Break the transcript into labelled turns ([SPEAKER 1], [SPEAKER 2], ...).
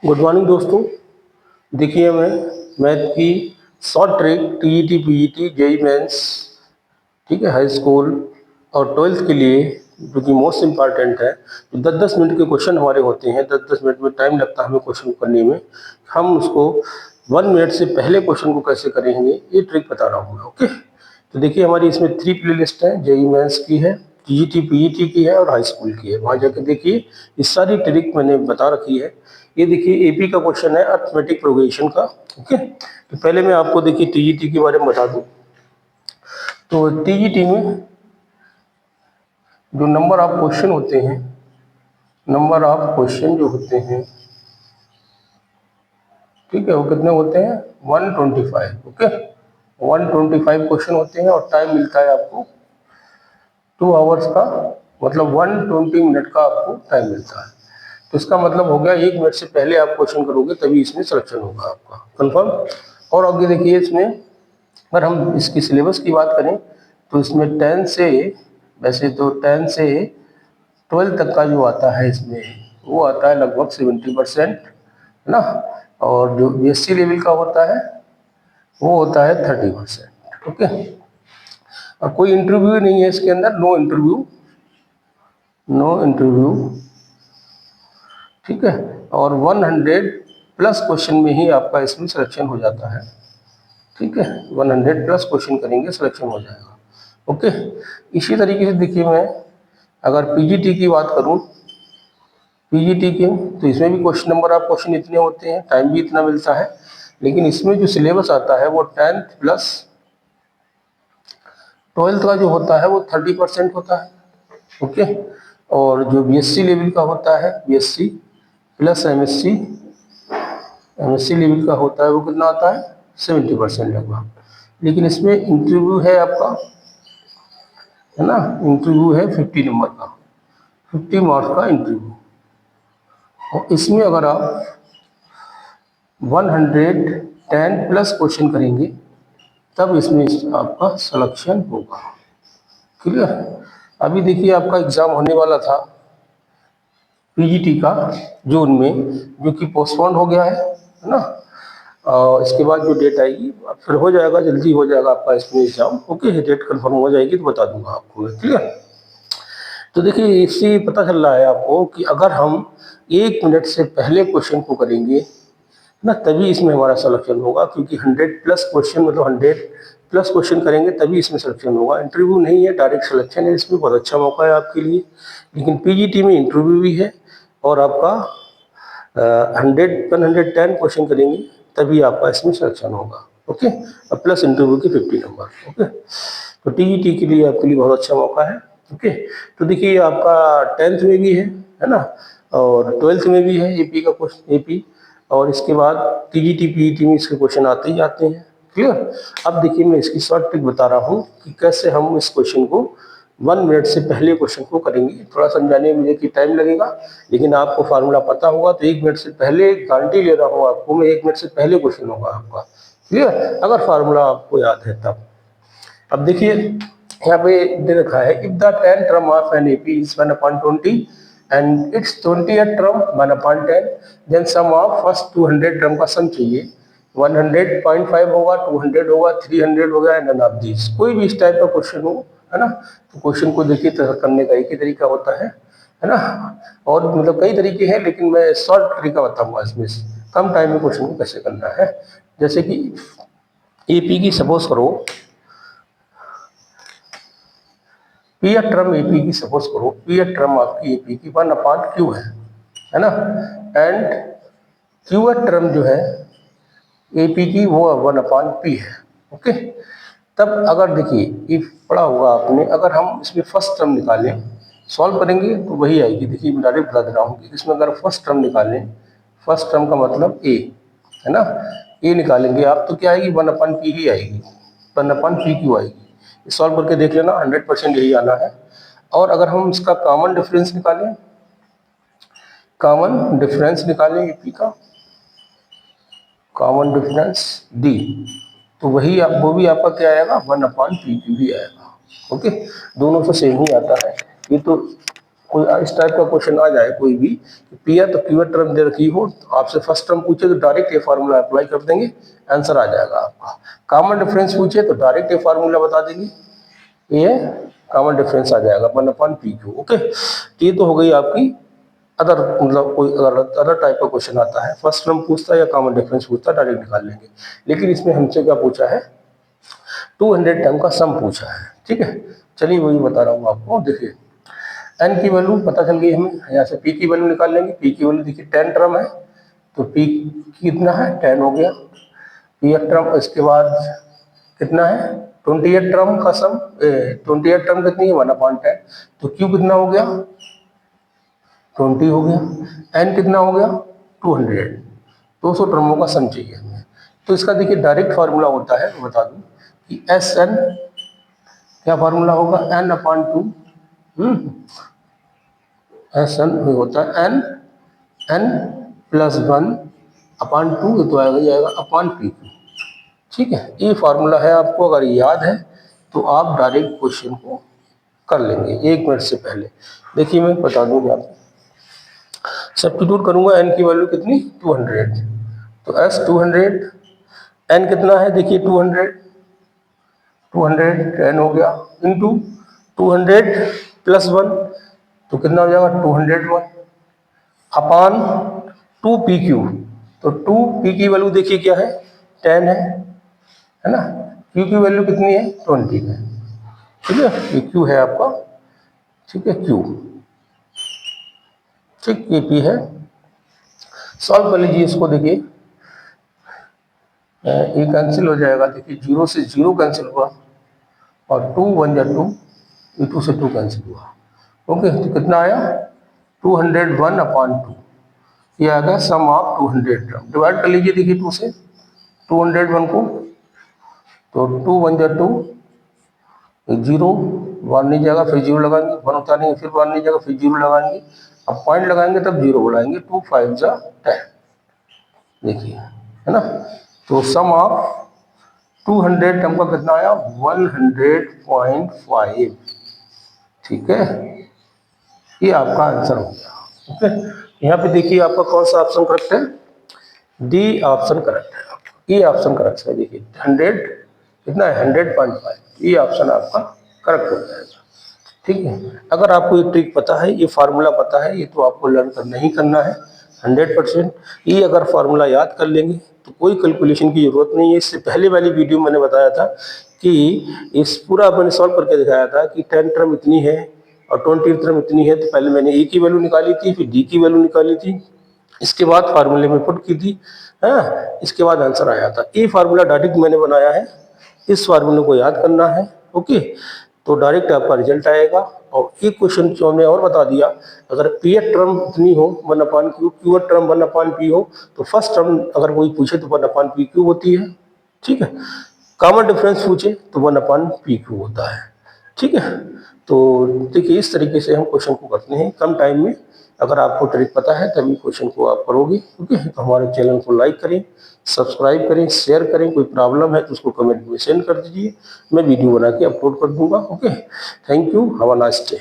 [SPEAKER 1] Good morning दोस्तों। देखिए मैं मैथ की short trick TET PET JEE mains, ठीक है, हाई स्कूल और ट्वेल्थ के लिए जो कि मोस्ट इम्पॉर्टेंट है। जो 10-10 मिनट के क्वेश्चन हमारे होते हैं, 10-10 मिनट में टाइम लगता है हमें क्वेश्चन करने में। हम उसको 1 मिनट से पहले क्वेश्चन को कैसे करेंगे ये ट्रिक बता रहा हूँ मैं। ओके, तो देखिए हमारी इसमें 3 प्लेलिस्ट है। जेईई मेंस की है, टीईटी पीईटी की है और हाई स्कूल की है। वहाँ जाकर देखिए ये सारी ट्रिक मैंने बता रखी है। ये देखिए एपी का क्वेश्चन है, अर्थमेटिक प्रोग्रेशन का। ओके, तो पहले मैं आपको देखिए टीईटी के बारे में बता दूं। तो टीईटी में जो नंबर ऑफ क्वेश्चन होते हैं, नंबर ऑफ क्वेश्चन जो होते हैं, ठीक है, वो कितने होते हैं? 125। ओके, 125 क्वेश्चन होते हैं और टाइम मिलता है आपको 2 आवर्स का, मतलब 120 मिनट का आपको टाइम मिलता है। तो इसका मतलब हो गया 1 मिनट से पहले आप क्वेश्चन करोगे तभी इसमें सिलेक्शन होगा आपका, कंफर्म। और आगे देखिए इसमें अगर हम इसकी सिलेबस की बात करें तो इसमें 10 से, वैसे तो 10 से 12 तक का जो आता है इसमें वो आता है लगभग 70%, है ना। और जो बीएससी लेवल का होता है वो होता है 30%। ओके, और कोई इंटरव्यू नहीं है इसके अंदर, नो इंटरव्यू, नो इंटरव्यू, ठीक है। और 100 प्लस क्वेश्चन में ही आपका इसमें सिलेक्शन हो जाता है, ठीक है। 100 प्लस क्वेश्चन करेंगे सिलेक्शन हो जाएगा। ओके, इसी तरीके से देखिए मैं अगर पीजीटी की बात करूं, पीजीटी के तो इसमें भी क्वेश्चन नंबर ऑफ क्वेश्चन इतने होते हैं, टाइम भी इतना मिलता है। लेकिन इसमें जो सिलेबस आता है वो 10th प्लस 12th का जो होता है वो 30% होता है। ओके, और जो बीएससी लेवल का होता है, BSc plus MSc, MSc level का होता है वो कितना आता है? 70% लगभग। लेकिन इसमें इंटरव्यू है आपका, है ना, इंटरव्यू है 50 नंबर का, 50 मार्क्स का इंटरव्यू। और इसमें अगर आप 110 प्लस क्वेश्चन करेंगे तब इसमें आपका सिलेक्शन होगा। क्लियर? अभी देखिए आपका एग्जाम होने वाला था पीजीटी का जून में, जो कि पोस्टपोन हो गया है ना। और इसके बाद जो डेट आएगी फिर हो जाएगा, जल्दी हो जाएगा आपका इसमें एग्जाम। ओके, डेट कंफर्म हो जाएगी तो बता दूंगा आपको मैं। क्लियर? तो देखिए इससे पता चल रहा है आपको कि अगर हम 1 मिनट से पहले क्वेश्चन को करेंगे ना तभी इसमें हमारा सिलेक्शन होगा, क्योंकि 100 प्लस क्वेश्चन, मतलब 100 प्लस क्वेश्चन करेंगे तभी इसमें सिलेक्शन होगा। इंटरव्यू नहीं है, डायरेक्ट सिलेक्शन है। इसमें बहुत अच्छा मौका है आपके लिए। लेकिन पीजीटी में इंटरव्यू भी है और आपका 110 क्वेश्चन करेंगे तभी आपका इसमें सिलेक्शन होगा। ओके, और प्लस इंटरव्यू के 50 नंबर। ओके, तो टीईटी के लिए आपके लिए बहुत अच्छा मौका है। ओके, तो देखिए आपका 10th में भी है ना, और 12th में भी है एपी का क्वेश्चन, एपी। और इसके बाद टीजीटी पीईटी में इसके क्वेश्चन आते ही आते हैं। क्लियर? अब देखिए मैं इसकी शॉर्ट ट्रिक बता रहा हूँ कि कैसे हम इस क्वेश्चन को 1 मिनट से पहले क्वेश्चन को करेंगे। थोड़ा समझाने में मुझे टाइम लगेगा, लेकिन आपको फार्मूला पता होगा तो 1 मिनट से पहले, गारंटी ले रहा हूँ आपको मैं, 1 मिनट से पहले क्वेश्चन होगा आपका। क्लियर? अगर फार्मूला आपको याद है तब। अब देखिए यहाँ पे दे रखा है, if the 10th term of an AP is 1/20 and it's 20th term 1/10, then sum of first 200 term का सम चाहिए। 100.5 होगा, 200 होगा, 300 होगा, एंड नन ऑफ दिस। कोई भी इस टाइप का क्वेश्चन हो, है ना, तो क्वेश्चन को देखिए करने का एक ही तरीका होता है ना। और मतलब कई तरीके हैं, लेकिन मैं शॉर्ट तरीका बताऊंगा इसमें से, कम टाइम में क्वेश्चन को कैसे करना है। जैसे कि एपी की सपोज करो, पी टर्म एपी की सपोज करो, पी टर्म आपकी एपी की 1/q है ना, एंड क्यू टर्म जो है एपी की वो 1/p है। ओके, तब अगर देखिए इफ पढ़ा होगा आपने, अगर हम इसमें फर्स्ट टर्म निकालें, सॉल्व करेंगे तो वही आएगी। देखिए मैं डायरेक्ट बता दे रहा हूँ कि इसमें अगर फर्स्ट टर्म निकालें, फर्स्ट टर्म का मतलब ए, है ना, ए निकालेंगे आप तो क्या आएगी? 1/p ही आएगी, 1/pq आएगी। सॉल्व करके देख लेना, 100% यही आना है। और अगर हम इसका कॉमन डिफरेंस निकालें, कॉमन डिफरेंस निकालें एपी का, कॉमन डिफरेंस डी, तो वही आप, वो भी आपका क्या आएगा? 1/pq ही आएगा। ओके, दोनों से सेम ही आता है। ये तो कोई इस टाइप का क्वेश्चन आ जाए कोई भी, पी है तो क्यू टर्म दे रखी हो, तो आपसे फर्स्ट टर्म पूछे तो डायरेक्ट ये फार्मूला अप्लाई कर देंगे, आंसर आ जाएगा आपका। कॉमन डिफरेंस पूछे तो डायरेक्ट ये फार्मूला बता देंगे, ये कॉमन डिफरेंस आ जाएगा 1/PQ। ओके, ये तो हो गई आपकी अदर, मतलब कोई अदर टाइप का क्वेश्चन आता है, फर्स्ट टर्म पूछता है या कॉमन डिफरेंस पूछता है, डायरेक्ट निकाल लेंगे। लेकिन इसमें हमसे क्या पूछा है, 200 टर्म का सम पूछा है। ठीक है, चलिए वही बता रहा हूँ आपको। देखिए एन की वैल्यू पता चल गई हमें, यहाँ से पी की वैल्यू निकाल लेंगे। पी की वैल्यू देखिए 10 टर्म है, तो पी कितना है 10 हो गया। पी एक टर्म, इसके बाद कितना है 28 टर्म का सम, 28 टर्म कितनी है 1/10, तो क्यू कितना हो गया 20 हो गया। एन कितना हो गया 200, 200 टर्मों का सम चाहिए हमें। तो इसका देखिए डायरेक्ट फार्मूला होता है, बता दूं कि एस एन, क्या फार्मूला होगा n/2, एस एन होता है n+1/2, तो आएगा अपॉन पी। ठीक है, ये फार्मूला है, आपको अगर याद है तो आप डायरेक्ट क्वेश्चन को कर लेंगे 1 मिनट से पहले। देखिए मैं बता दूंगा आपको, सब्स्टिट्यूट करूंगा, एन की वैल्यू कितनी 200, तो एस 200, एन कितना है देखिए 200, 10 हो गया, इंटू 200+1, तो कितना हो जाएगा 201 अपान 2PQ। तो 2P की वैल्यू देखिए क्या है 10 है ना, Q की वैल्यू कितनी है 20 है। ठीक है, ये Q है आपका, ठीक है Q, ठीक ये P है। सॉल्व कर लीजिए इसको, देखिए ये कैंसिल हो जाएगा, देखिए 0 से 0 कैंसिल हुआ, और 2 1 जा 2, 2 से 2 कैंसिल हुआ। ओके, तो कितना आया 201/2, ये आ गया सम ऑफ 200 टर्म। डिवाइड कर लीजिए देखिए 2 से 201 को, तो 2 1 जा 2, 0 1 नहीं जाएगा, फिर 0 लगाएंगे, 1 होता नहीं, फिर 1 नहीं जाएगा, फिर 0 लगाएंगे, अब पॉइंट लगाएंगे तब 0 बढ़ाएंगे, 2 5 जा 10, देखिए है ना। तो सम ऑफ 200 टर्म का कितना आया 100.5। ठीक है, ये आपका आंसर हो गया। ओके, यहाँ पे देखिए आपका कौन सा ऑप्शन करेक्ट है, डी ऑप्शन करेक्ट है, ये ऑप्शन करेक्ट है। देखिए 100 कितना है 100.5, ये ऑप्शन आपका करेक्ट हो जाएगा। ठीक है, अगर आपको ये ट्रिक पता है, ये फार्मूला पता है, ये तो आपको लर्न करना ही करना है 100%। ये अगर फार्मूला याद कर लेंगे तो कोई कैलकुलेशन की जरूरत नहीं है। इससे पहले वाली वीडियो मैंने बताया था कि इस पूरा मैंने सॉल्व करके दिखाया था कि 10 टर्म इतनी है और 20 टर्म इतनी है, तो पहले मैंने ए की वैल्यू निकाली थी, फिर डी की वैल्यू निकाली थी, इसके बाद फार्मूले में पुट की थी, हाँ इसके बाद आंसर आया था। ये फार्मूला डायरेक्ट मैंने बनाया है, इस फार्मूले को याद करना है। ओके, तो डायरेक्ट आपका रिजल्ट आएगा। और एक क्वेश्चन जो हमने और बता दिया, अगर पी टर्म इतनी हो 1/Q, क्यू टर्म 1/P हो, तो फर्स्ट टर्म अगर कोई पूछे तो 1/PQ होती है। ठीक है, कॉमन डिफरेंस पूछे तो 1/PQ होता है। ठीक है, तो देखिए इस तरीके से हम क्वेश्चन को करते हैं कम टाइम में। अगर आपको ट्रिक पता है तभी क्वेश्चन को आप करोगे। ओके, तो हमारे चैनल को लाइक करें, सब्सक्राइब करें, शेयर करें। कोई प्रॉब्लम है तो उसको कमेंट में सेंड कर दीजिए, मैं वीडियो बना के अपलोड कर दूंगा। Okay, thank you, have a nice day.